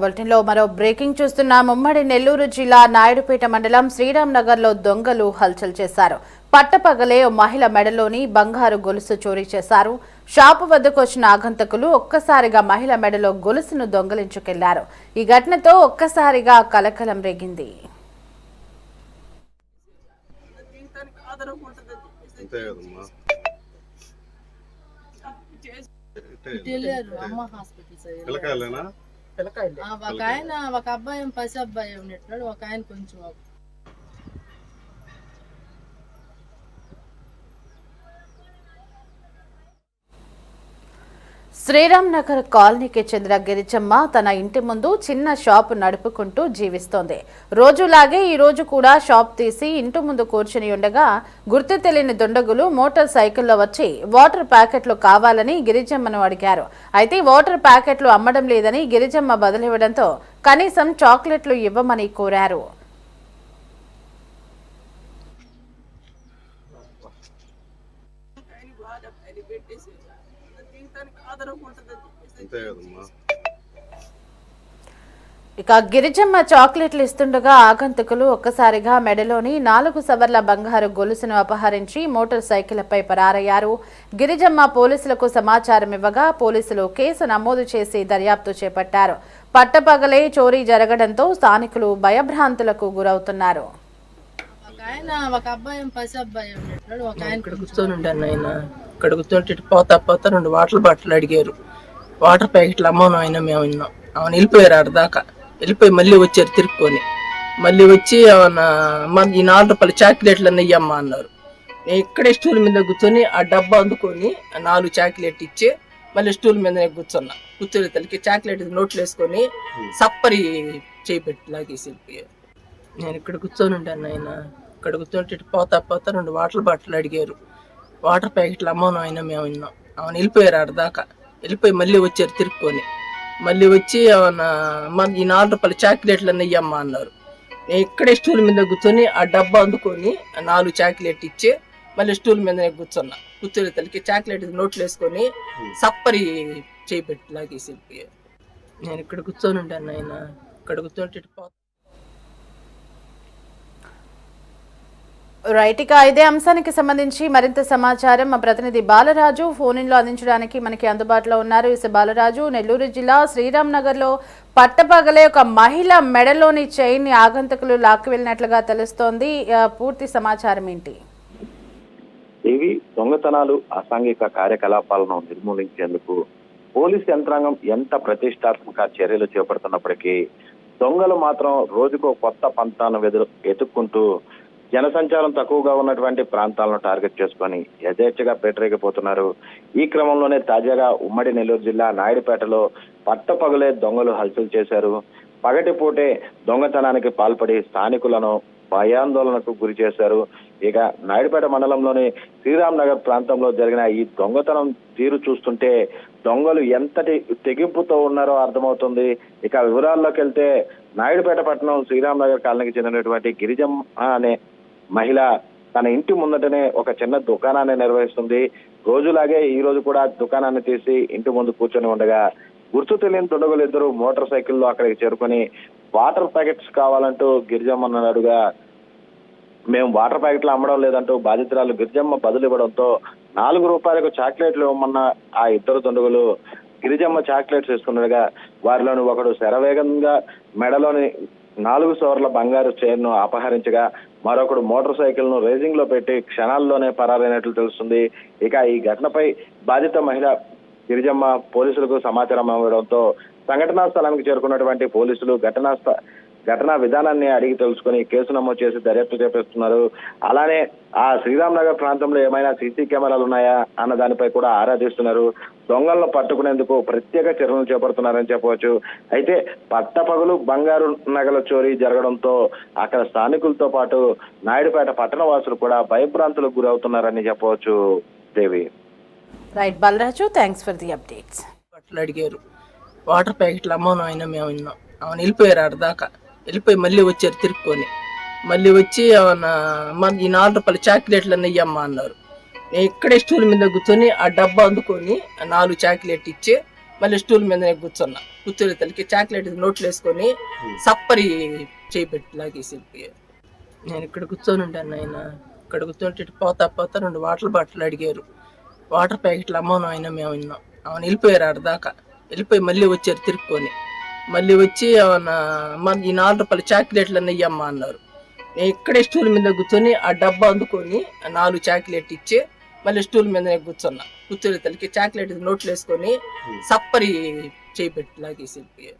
Bulletin లో మరో breaking చూస్తున్నాం. ఉమ్మడి నెల్లూరు జిల్లా నాయుడుపేట మండలం శ్రీరామ్ నగర్ లో దొంగలు హల్చల్ చేశారు. పట్టపగలే ఓ మహిళ మెడలోని బంగారు గొలుసు చోరీ చేశారు. షాపు వద్దకు వచ్చిన ఆగంతకులు ఒక్కసారిగా మహిళ మెడలో గొలుసును దొంగలించుకెళ్లారు. ఈ ఘటనతో ఒక్కసారిగా కలకలం రేగింది. ఒక ఆయన ఒక అబ్బాయి పసి అబ్బాయి ఉన్నట్టున్నాడు. ఒక ఆయన కొంచెం శ్రీరామ్ నగర్ కాలనీకి చెందిన గిరిజమ్మ తన ఇంటి ముందు చిన్న షాపు నడుపుకుంటూ జీవిస్తోంది. రోజులాగే ఈ రోజు కూడా షాప్ తీసి ఇంటి ముందు కూర్చుని ఉండగా గుర్తు తెలియని దుండగులు మోటార్ సైకిల్లో వచ్చి వాటర్ ప్యాకెట్లు కావాలని గిరిజమ్మను అడిగారు. అయితే వాటర్ ప్యాకెట్లు అమ్మడం లేదని గిరిజమ్మ బదులివ్వడంతో కనీసం చాక్లెట్లు ఇవ్వమని కోరారు. ఇక గిరిజమ్మ చాక్లెట్లు ఇస్తుండగా ఆగంతకులు ఒక్కసారిగా మెడలోని 4 సవర్ల బంగారు గొలుసును అపహరించి మోటార్ సైకిళ్లపై పరారయ్యారు. గిరిజమ్మ పోలీసులకు సమాచారం ఇవ్వగా పోలీసులు కేసు నమోదు చేసి దర్యాప్తు చేపట్టారు. పట్టపగలే చోరీ జరగడంతో స్థానికులు భయభ్రాంతులకు గురవుతున్నారు. ఒక అబ్బాయి పసి అబ్బాయి ఉన్నట్టున్నాడు. ఒక ఆయన ఇక్కడ కూర్చొని ఉంటాను. ఆయన ఇక్కడ కూర్చొని పోతా 2 వాటర్ బాటిల్ అడిగారు. వాటర్ ప్యాకెట్లు అమ్మను అయినా మేము విన్నాం. ఆమెను వెళ్ళిపోయారు. ఆడదాకా వెళ్ళిపోయి మళ్ళీ వచ్చారు తిరుక్కొని. మళ్ళీ వచ్చి ఈ 4 రూపాయల చాక్లెట్లు అన్నీ ఇయ్యమ్మా అన్నారు. నేను ఇక్కడే స్టూల్ మీద కూర్చొని ఆ డబ్బా అందుకొని 4 చాక్లెట్ ఇచ్చి మళ్ళీ స్టూల్ మీద కూర్చున్నా. కూర్చొని తల్లికి చాక్లెట్ నోట్లు వేసుకొని సప్పరి చేపెట్టి లాగేసి వెళ్ళిపోయారు. నేను ఇక్కడ కూర్చొని ఉంటాను. ఆయన ఇక్కడ కూర్చొని పోతా 2 వాటర్ బాటిల్ అడిగారు. వాటర్ ప్యాకెట్లు అమ్మను అయినా మేము విన్నాం. ఆమెను వెళ్ళిపోయారు. ఆడదాకా వెళ్ళిపోయి మళ్ళీ వచ్చారు తిరుక్కొని. మళ్ళీ వచ్చి ఈ 4 రూపాయల చాక్లెట్లు అన్నీ ఇయ్యమ్మా అన్నారు. నేను ఇక్కడే స్టూల్ మీద కూర్చొని ఆ డబ్బా అందుకొని 4 చాక్లెట్ ఇచ్చి మళ్ళీ స్టూల్ మీద కూర్చున్నా. కూర్చొని తల్లికి చాక్లెట్ నోట్లు వేసుకొని సప్పరి చేపెట్టి లాగేసి వెళ్ళిపోయారు. నేను ఇక్కడ కూర్చొని ఉంటాను. ఆయన ఇక్కడ కూర్చొని రైట్. ఇక ఇదే అంశానికి సంబంధించి మరింత సమాచారం మా ప్రతినిధి బాలరాజు ఫోన్ లో అందించడానికి మనకి అందుబాటులో ఉన్నారు. బాలరాజు, నెల్లూరు జిల్లా శ్రీరామ్ నగర్ లో పట్టపగలే ఒక మహిళ మెడలోని చైన్ ని ఆగంతకులు లాక్కి వెళ్ళినట్లుగా తెలుస్తోంది. పూర్తి సమాచారం ఏంటి? ఇవి దొంగతనాలు, అసాంఘిక కార్యకలాపాలను నిర్మూలించేందుకు పోలీస్ యంత్రాంగం ఎంత ప్రతిష్టాత్మక చర్యలు చేపడుతున్నప్పటికీ దొంగలు మాత్రం రోజుకో కొత్త పంతాను ఎదుర్కొంటూ జనసంచారం తక్కువగా ఉన్నటువంటి ప్రాంతాలను టార్గెట్ చేసుకొని యథేచ్ఛగా పేటరేగిపోతున్నారు. ఈ క్రమంలోనే తాజాగా ఉమ్మడి నెల్లూరు జిల్లా నాయుడుపేటలో పట్టపగలే దొంగలు హల్చల్ చేశారు. పగటిపూటే దొంగతనానికి పాల్పడి స్థానికులను భయాందోళనకు గురి చేశారు. ఇక నాయుడుపేట మండలంలోని శ్రీరామ్ నగర్ ప్రాంతంలో జరిగిన ఈ దొంగతనం తీరు చూస్తుంటే దొంగలు ఎంతటి తెగింపుతో ఉన్నారో అర్థమవుతుంది. ఇక వివరాల్లోకి వెళ్తే నాయుడుపేట పట్టణం శ్రీరామ్ నగర్ కాలనీకి చెందినటువంటి గిరిజమ్మ అనే మహిళ తన ఇంటి ముందటనే ఒక చిన్న దుకాణాన్ని నిర్వహిస్తుంది. రోజులాగే ఈ రోజు కూడా దుకాణాన్ని తీసి ఇంటి ముందు కూర్చొని ఉండగా గుర్తు తెలియని దుండగులు ఇద్దరు మోటార్ సైకిల్లో అక్కడికి చేరుకొని వాటర్ ప్యాకెట్స్ కావాలంటూ గిరిజమ్మను అడుగా మేము వాటర్ ప్యాకెట్లు అమ్మడం లేదంటూ బాధితురాలు గిరిజమ్మ బదులు ఇవ్వడంతో 4 రూపాయలకు చాక్లెట్లు ఇవ్వమన్న ఆ ఇద్దరు దుండగులు గిరిజమ్మ చాక్లెట్స్ ఇస్తుండగా వారిలోని ఒకడు శరవేగంగా మెడలోని 4 సవర్ల బంగారు చైన్ ను అపహరించగా మరొకడు మోటార్ సైకిల్ ను రేసింగ్ లో పెట్టి క్షణాల్లోనే పరారైనట్లు తెలుస్తుంది. ఇక ఈ ఘటనపై బాధిత మహిళ గిరిజమ్మ పోలీసులకు సమాచారం ఇవ్వడంతో సంఘటనా స్థలానికి చేరుకున్నటువంటి పోలీసులు ఘటనా విధానాన్ని అడిగి తెలుసుకుని కేసు నమోదు చేసి దర్యాప్తు చేపిస్తున్నారు. అలానే ఆ శ్రీరామ్ నగర్ ప్రాంతంలో ఏమైనా సీసీ కెమెరాలు ఉన్నాయా అన్న దానిపై కూడా ఆరాధిస్తున్నారు. దొంగలను పట్టుకునేందుకు ప్రత్యేక చర్యలు చేపడుతున్నారని చెప్పవచ్చు. అయితే పట్టపగలు బంగారు నగల చోరీ జరగడంతో అక్కడ స్థానికులతో పాటు నాయుడుపేట పట్టణ వాసులు కూడా భయభ్రాంతులకు గురవుతున్నారని చెప్పవచ్చు. Devi. Right Balaraju, thanks for the updates. అడిగారు. వాటర్ ప్యాకెట్లు అమ్మను అయినా మేము విన్నాం. ఆమెను వెళ్ళిపోయారు. ఆడదాకా వెళ్ళిపోయి మళ్ళీ వచ్చారు తిరుక్కొని. మళ్ళీ వచ్చి ఈ 4 రూపాయల చాక్లెట్లు అన్నీ ఇయ్యమ్మా అన్నారు. నేను ఇక్కడే స్టూల్ మీద కూర్చొని ఆ డబ్బా అందుకొని 4 చాక్లెట్ ఇచ్చి మళ్ళీ స్టూల్ మీద కూర్చున్నా. కూర్చొని తల్లికి చాక్లెట్ నోట్లు వేసుకొని సప్పరి చేపెట్టి లాగేసి వెళ్ళిపోయారు. నేను ఇక్కడ కూర్చొని ఉంటాను ఆయన. ఇక్కడ కూర్చొని పోతా పోతా 2 వాటర్ బాటిల్ అడిగారు. వాటర్ ప్యాకెట్లు అమ్మను అయినా మేము విన్నాం. ఆమెను వెళ్ళిపోయారు ఆడదాకా. వెళ్ళిపోయి మళ్ళీ వచ్చారు తిరుక్కొని. మళ్ళీ వచ్చి అమ్మ ఈ 4 రూపాయల చాక్లెట్లు అన్నీ ఇయ్యమ్మా అన్నారు. నేను ఇక్కడే స్టూల్ మీద కూర్చొని ఆ డబ్బా అందుకొని 4 చాక్లెట్ ఇచ్చి మళ్ళీ స్టూల్ మీద కూర్చున్నా. కూర్చొని తల్లికి చాక్లెట్ నోట్లు వేసుకొని సప్పరి చేపెట్టి లాగేసి వెళ్ళిపోయారు.